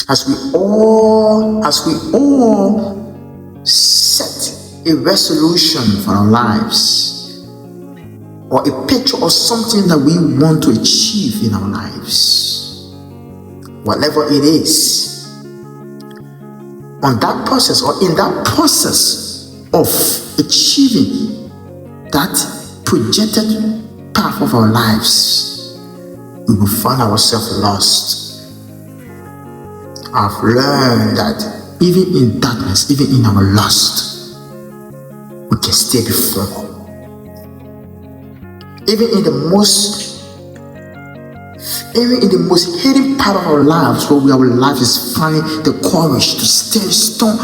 as we all set a resolution for our lives, or a picture of something that we want to achieve in our lives, whatever it is, on that process or in that process of achieving that projected path of our lives, we will find ourselves lost. I've learned that even in darkness, even in our lust, we can stay before God. Even in the most hidden part of our lives, where our life is finding the courage to stand strong,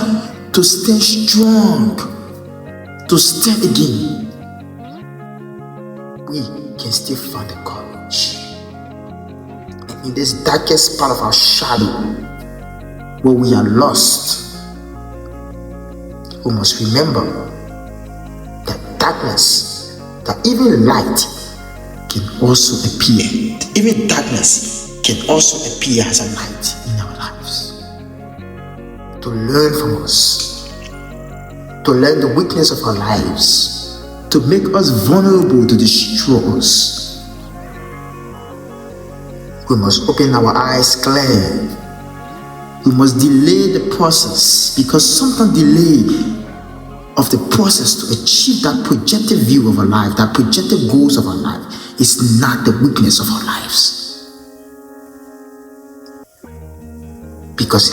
to stand strong, to stand again, we can still find the courage. And in this darkest part of our shadow, where we are lost, we must remember that darkness, that even light can also appear. Even darkness can also appear as a light in our lives. To learn from us, to learn the weakness of our lives, to make us vulnerable to destroy us. We must open our eyes clear. We must delay the process, because sometimes delay of the process to achieve that projected view of our life, that projected goals of our life, is not the weakness of our lives. Because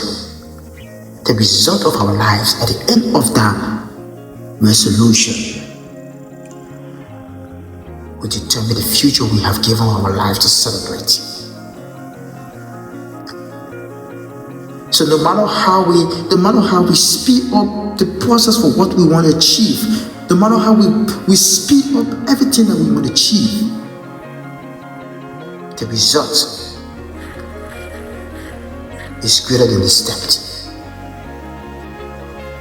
the result of our lives at the end of that resolution will determine the future we have given our life to celebrate. So no matter how we speed up the process for what we want to achieve, no matter how we speed up everything that we want to achieve, the result is greater than the step.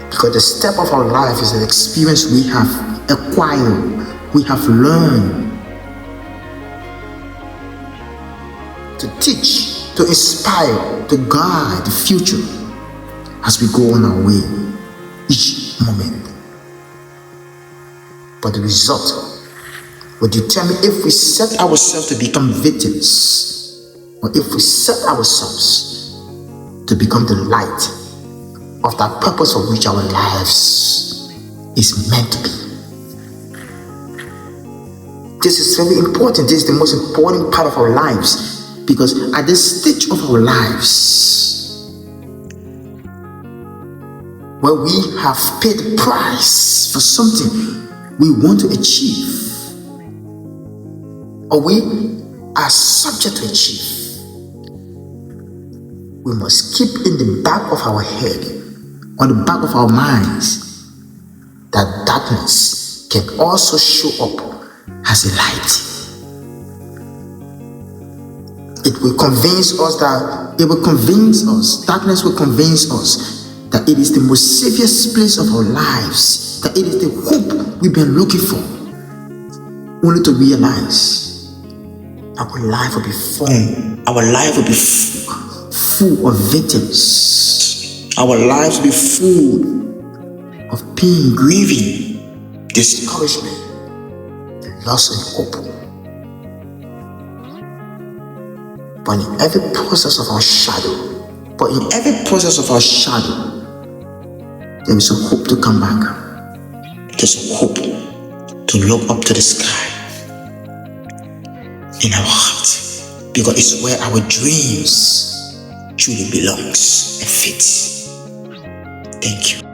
Because the step of our life is an experience we have acquired, we have learned to teach, to inspire, to guide the future as we go on our way each moment. But the result will determine if we set ourselves to become victims, or if we set ourselves to become the light of that purpose for which our lives is meant to be. This is very important. This is the most important part of our lives. Because at this stage of our lives, where we have paid the price for something we want to achieve, or we are subject to achieve, we must keep in the back of our head, or the back of our minds, that darkness can also show up as a light. It will convince us, darkness will convince us that it is the most safest place of our lives, that it is the hope we've been looking for, only to realize our life will be full of victims. Our lives will be full of pain, grieving, discouragement, loss and hope. But in every process of our shadow, there is a hope to come back. There's a hope to look up to the sky in our heart, because it's where our dreams truly belongs and fits. Thank you.